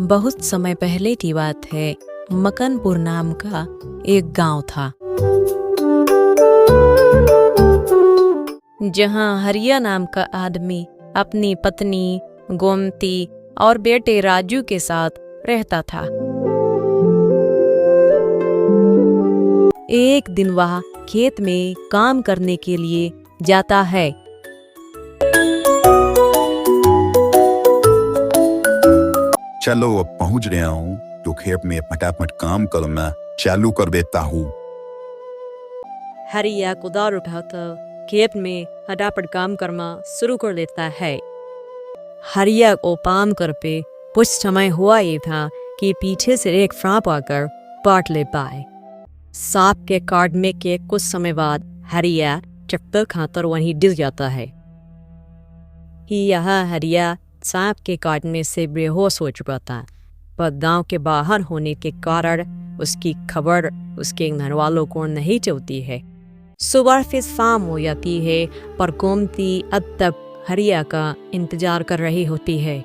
बहुत समय पहले की बात है। मकनपुर नाम का एक गांव था, जहां हरिया नाम का आदमी अपनी पत्नी गोमती और बेटे राजू के साथ रहता था। एक दिन वह खेत में काम करने के लिए जाता है। चलो अब पहुंच गया हूँ तो खेत में फटाफट काम करना चालू कर देता हूँ। हरिया कुदाल उठाकर खेत में फटाफट काम करना शुरू कर देता है। हरिया को काम कर पे कुछ समय हुआ ही था कि पीछे से एक सांप आकर काट ले पाए। सांप के काटने के कुछ समय बाद हरिया चक्कर खाकर वहीं गिर जाता है। यह हरिया सांप के काटने से बेहोश हो चुका था, पर गांव के बाहर होने के कारण उसकी खबर उसके घर वालों को नहीं चलती है। सुबह फिर शाम हो जाती है, पर गोमती अब तक हरिया का इंतजार कर रही होती है।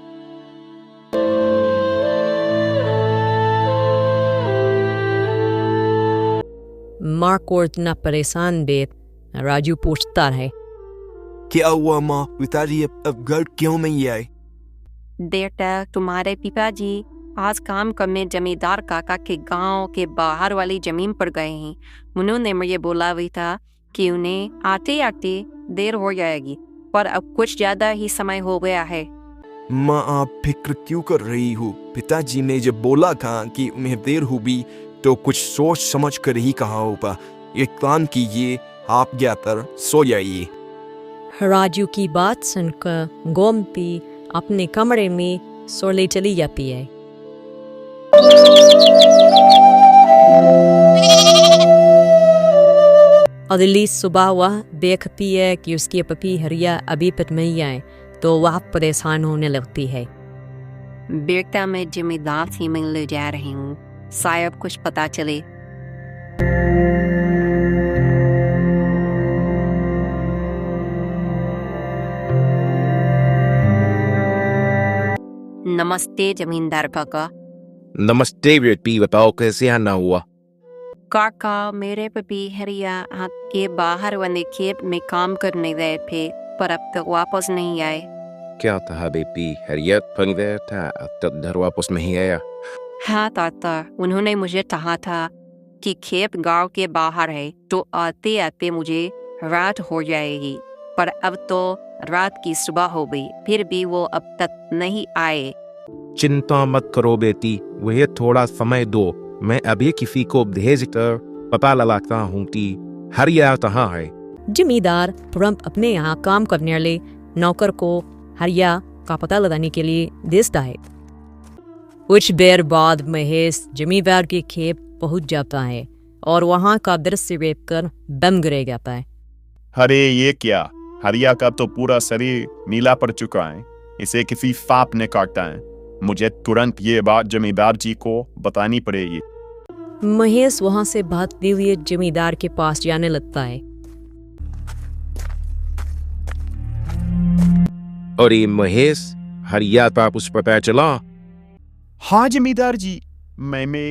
माँ को इतना परेशान देख राजू पूछता है, क्या हुआ माँ? पिताजी अब घर क्यों नहीं आए? बेटा, तुम्हारे पिताजी आज काम करने जमींदार काका के गांव के बाहर वाली जमीन पर गए हैं। उन्होंने मुझे बोला भी था कि उन्हें आते आते देर हो जाएगी, पर अब कुछ ज्यादा ही समय हो गया है। माँ, आप फिक्र क्यों कर रही हो? पिताजी ने जब बोला था कि उन्हें देर होगी तो कुछ सोच समझ कर ही कहा होगा। एक काम कीजिए, आप जाकर सो जाइए। राजू की बात सुनकर गोमती अपने कमरे में सोने चली जाती है। अगली सुबह वह देखती है कि उसकी पति हरिया अभी तक नहीं आए, तो वह परेशान होने लगती है। बेटा, मैं जमींदार से मिलने जा रही हूँ, शायद कुछ पता चले। नमस्ते जमींदार काका। नमस्ते बेटी, बताओ कैसे आना हुआ? काका, मेरे पति हरिया आपके बाहर वाले खेत में काम करने गए थे, पर अब तक वापस नहीं आए। क्या था बेटी? हरियत फंस गया था, अब तक घर वापस नहीं आया? हाँ ताता, उन्होंने मुझे कहा था कि खेत गांव के बाहर है, तो आते आते मुझे रात हो जाएगी, पर अब तो रात की सुबह हो गई, फिर भी वो अब तक नहीं आए। चिंता मत करो बेटी, वह थोड़ा समय दो, मैं अभी किसी को भेज कर पता लगाता हूँ कि हरिया कहाँ है। जमींदार तुरंत अपने यहाँ काम करने वाले नौकर को हरिया का पता लगाने के लिए भेजता है। कुछ देर बाद महेश जमींदार के खेत पहुंच जाता है और वहां का दृश्य देखकर दम गिर जाता है। अरे ये क्या? हरिया का तो पूरा शरीर नीला पड़ चुका है, इसे किसी सांप ने काटा है। मुझे तुरंत ये बात जमींदार जी को बतानी पड़ेगी। महेश वहां से भागते हुए जमींदार के पास जाने लगता है। अरे महेश, हरिया का कुछ पता चला? हाँ जमींदार जी, मैंने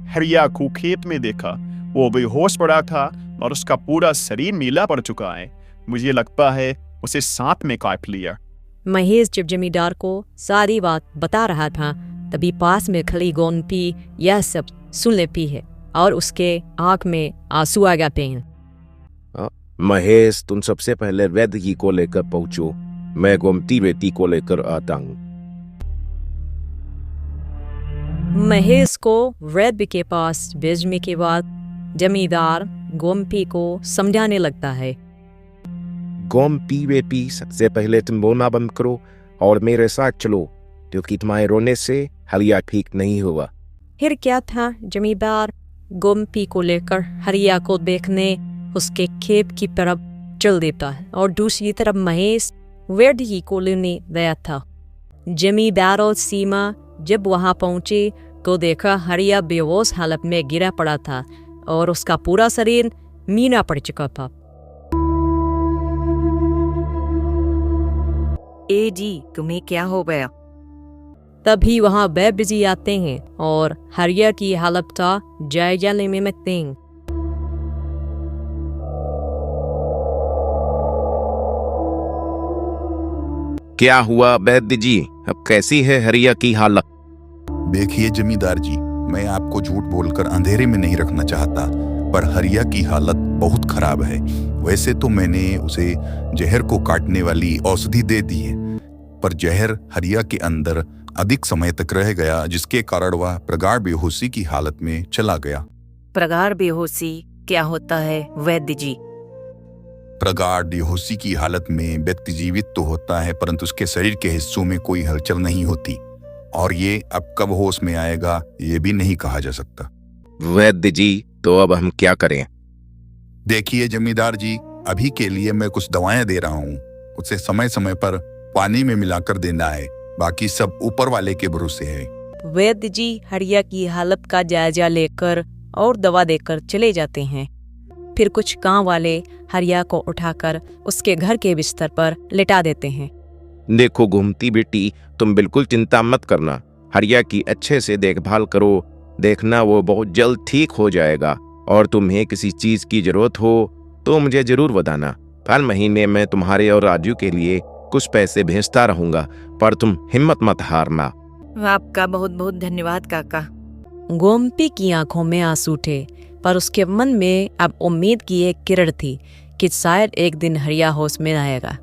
हरिया को खेत में देखा। वो बेहोश पड़ा था और उसका पूरा शरीर नीला पड़ चुका है। मुझे लगता है उसे सांप ने काट लिया। महेश जब जमींदार को सारी बात बता रहा था, तभी पास में खड़ी गोमती यह सब सुन लेती है और उसके आंख में आंसू आ जाते हैं। महेश, तुम सबसे पहले वैद्य जी को लेकर पहुंचो, मैं गोमती बेटी को लेकर आता हूँ। महेश को वैद्य के पास भेजने के बाद जमींदार गोमती को समझाने लगता है। गोमती बेटी, सबसे पहले तुम रोना बंद करो और मेरे साथ चलो, क्योंकि तुम्हारे रोने से हरिया ठीक नहीं हुआ। फिर क्या था, जमींदार गोमती को लेकर हरिया को देखने उसके खेत की तरफ चल देता है और दूसरी तरफ महेश वैद्य जी को लेने गया था। जमींदार और सीमा जब वहां पहुंचे तो देखा हरिया बेहोश हालत में गिरा पड़ा था और उसका पूरा शरीर नीला पड़ चुका था। ए जी, तुम्हें क्या हो गया? तभी वहाँ बाबा जी आते हैं और हरिया की हालत का जायजा लेने में हैं। क्या हुआ वैद्य जी, अब कैसी है हरिया की हालत? देखिए जमींदार जी, मैं आपको झूठ बोलकर अंधेरे में नहीं रखना चाहता, पर हरिया की हालत बहुत खराब है। वैसे तो मैंने उसे जहर को काटने वाली औषधि दे दी है, पर जहर हरिया के अंदर अधिक समय तक रह गया, जिसके कारण वह प्रगाढ़ बेहोशी की हालत में चला गया। प्रगाढ़ बेहोशी क्या होता है वैद्य जी? प्रगाढ़ बेहोशी की हालत में व्यक्ति जीवित तो होता है, परंतु उसके शरीर के हिस्सों में कोई हलचल नहीं होती, और ये अब कब होश में आएगा ये भी नहीं कहा जा सकता। वैद्य जी, तो अब हम क्या करें? देखिए जमींदार जी, अभी के लिए मैं कुछ दवाएं दे रहा हूँ, उसे समय समय पर पानी में मिलाकर देना है, बाकी सब ऊपर वाले के भरोसे है। वैद्य जी हरिया की हालत का जायजा लेकर और दवा देकर चले जाते हैं। फिर कुछ गांव वाले हरिया को उठाकर उसके घर के बिस्तर पर लिटा देते हैं। देखो घूमती बेटी, तुम बिल्कुल चिंता मत करना, हरिया की अच्छे से देखभाल करो, देखना वो बहुत जल्द ठीक हो जाएगा। और तुम्हें किसी चीज की जरूरत हो तो मुझे जरूर बताना, हर महीने मैं तुम्हारे और राजू के लिए कुछ पैसे भेजता रहूंगा, पर तुम हिम्मत मत हारना। आपका बहुत बहुत धन्यवाद काका। गोमती की आंखों में आंसू थे, पर उसके मन में अब उम्मीद की एक किरण थी कि शायद एक दिन हरिया होश में आएगा।